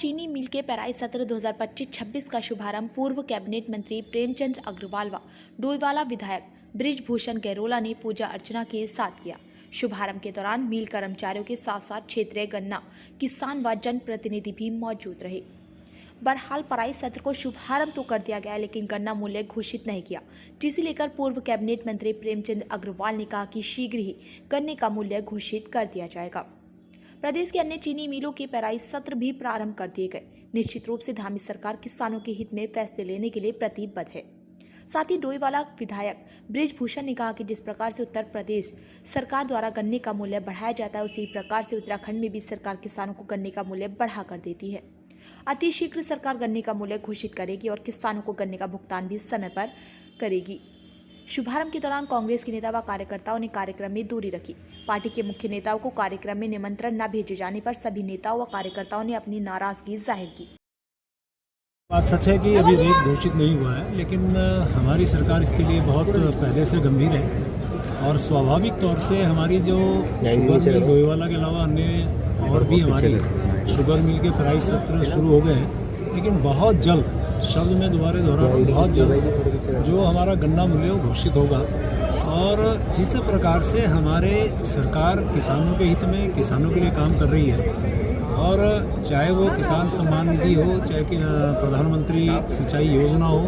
चीनी मिल के पेराई सत्र 2025-26 का शुभारंभ पूर्व कैबिनेट मंत्री प्रेमचंद अग्रवाल व डोईवाला विधायक बृजभूषण गैरोला ने पूजा अर्चना के साथ किया। शुभारंभ के दौरान मिल कर्मचारियों के साथ साथ क्षेत्रीय गन्ना किसान व जनप्रतिनिधि भी मौजूद रहे। बहरहाल पेराई सत्र को शुभारंभ तो कर दिया गया, लेकिन गन्ना मूल्य घोषित नहीं किया, जिसे लेकर पूर्व कैबिनेट मंत्री प्रेमचंद अग्रवाल ने कहा कि शीघ्र ही गन्ने का मूल्य घोषित कर दिया जाएगा। प्रदेश के अन्य चीनी मिलों के पेराई सत्र भी प्रारंभ कर दिए गए। निश्चित रूप से धामी सरकार किसानों के हित में फैसले लेने के लिए प्रतिबद्ध है। साथ ही डोईवाला विधायक बृजभूषण ने कहा कि जिस प्रकार से उत्तर प्रदेश सरकार द्वारा गन्ने का मूल्य बढ़ाया जाता है, उसी प्रकार से उत्तराखंड में भी सरकार किसानों को गन्ने का मूल्य बढ़ा कर देती है। अति शीघ्र सरकार गन्ने का मूल्य घोषित करेगी और किसानों को गन्ने का भुगतान भी समय पर करेगी। शुभारंभ के दौरान कांग्रेस के नेता व कार्यकर्ताओं ने कार्यक्रम में दूरी रखी। पार्टी के मुख्य नेताओं को कार्यक्रम में निमंत्रण न भेजे जाने पर सभी नेताओं व कार्यकर्ताओं ने अपनी नाराजगी जाहिर की। बात सच है कि अभी रेट घोषित नहीं हुआ है, लेकिन हमारी सरकार इसके लिए बहुत पहले से गंभीर है और स्वाभाविक तौर से हमारी जो शुगर मिल डोईवाला के अलावा अन्य और भी हमारी शुगर मिल के पेराई सत्र शुरू हो गए हैं, लेकिन बहुत जल्द, शब्द में दोबारा दोहरा, बहुत जल्द जो हमारा गन्ना मूल्य घोषित होगा। और जिस प्रकार से हमारे सरकार किसानों के हित में, किसानों के लिए काम कर रही है, और चाहे वो किसान सम्मान निधि हो, चाहे कि प्रधानमंत्री सिंचाई योजना हो,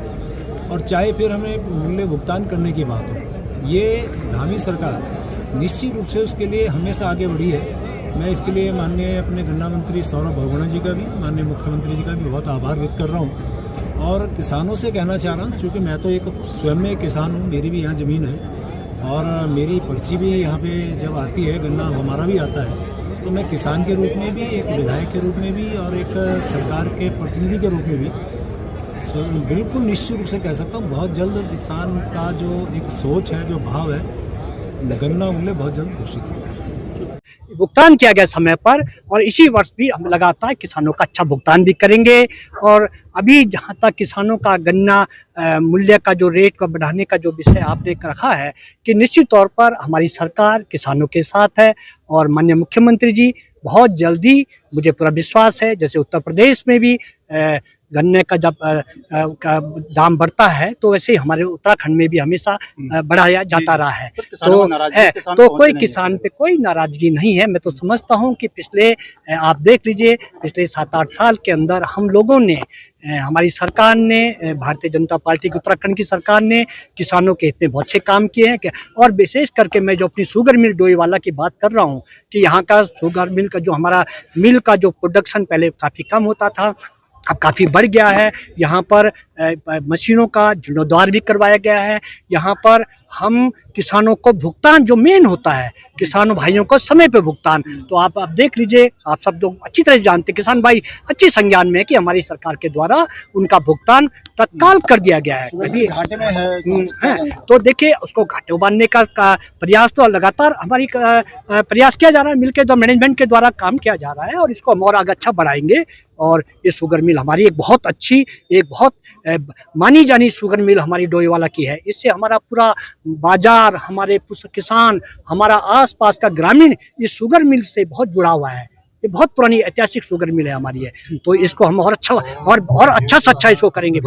और चाहे फिर हमें मूल्य भुगतान करने की बात हो, ये धामी सरकार निश्चित रूप से उसके लिए हमेशा आगे बढ़ी है। मैं इसके लिए माननीय अपने गन्ना मंत्री सौरभ बहुगुणा जी का भी, माननीय मुख्यमंत्री जी का भी बहुत आभार व्यक्त कर रहा हूँ। और किसानों से कहना चाह रहा हूँ, चूँकि मैं तो एक स्वयं में किसान हूँ, मेरी भी यहाँ ज़मीन है और मेरी पर्ची भी यहाँ पे जब आती है, गन्ना हमारा भी आता है, तो मैं किसान के रूप में भी, एक विधायक के रूप में भी और एक सरकार के प्रतिनिधि के रूप में भी बिल्कुल निश्चित रूप से कह सकता हूँ, बहुत जल्द किसान का जो एक सोच है, जो भाव है, गन्ना मूल्य बहुत जल्द घोषित होगा। भुगतान किया गया समय पर, और इसी वर्ष भी हम लगातार किसानों का अच्छा भुगतान भी करेंगे। और अभी जहां तक किसानों का गन्ना मूल्य का जो रेट को बढ़ाने का जो विषय आपने रखा है, कि निश्चित तौर पर हमारी सरकार किसानों के साथ है और माननीय मुख्यमंत्री जी बहुत जल्दी, मुझे पूरा विश्वास है, जैसे उत्तर प्रदेश में भी गन्ने का जब का दाम बढ़ता है, तो वैसे ही हमारे उत्तराखंड में भी हमेशा बढ़ाया जाता रहा है। तो कोई किसान पे कोई नाराजगी नहीं है। मैं तो समझता हूं कि पिछले, आप देख लीजिए, पिछले 7-8 साल के अंदर हम लोगों ने, हमारी सरकार ने, भारतीय जनता पार्टी की उत्तराखंड की सरकार ने किसानों के हित में बहुत से काम किए हैं। और विशेष करके मैं जो अपनी शुगर मिल डोईवाला की बात कर रहा हूँ, कि यहाँ का शुगर मिल का जो हमारा मिल का जो प्रोडक्शन पहले काफ़ी कम होता था, अब काफ़ी बढ़ गया है। यहाँ पर मशीनों का जीर्णोद्धार भी करवाया गया है। यहाँ पर हम किसानों को भुगतान जो मेन होता है, किसानों भाइयों को समय पे भुगतान, तो आप देख लीजिए, आप सब लोग अच्छी तरह जानते, किसान भाई अच्छी संज्ञान में है कि हमारी सरकार के द्वारा उनका भुगतान तत्काल कर दिया गया है। कभी घाटे में है तो देखिए, उसको घाटे बांधने का प्रयास तो लगातार हमारी प्रयास किया जा रहा है, मिलकर जो मैनेजमेंट के द्वारा काम किया जा रहा है, और इसको हम और आगे अच्छा बढ़ाएंगे। और ये शुगर मिल हमारी एक बहुत अच्छी, एक बहुत मानी जानी शुगर मिल हमारी डोईवाला की है। इससे हमारा पूरा बाजार, हमारे किसान, हमारा आसपास का ग्रामीण इस शुगर मिल से बहुत जुड़ा हुआ है। ये बहुत पुरानी ऐतिहासिक शुगर मिल है हमारी है, तो इसको हम और अच्छा और अच्छा से अच्छा इसको करेंगे।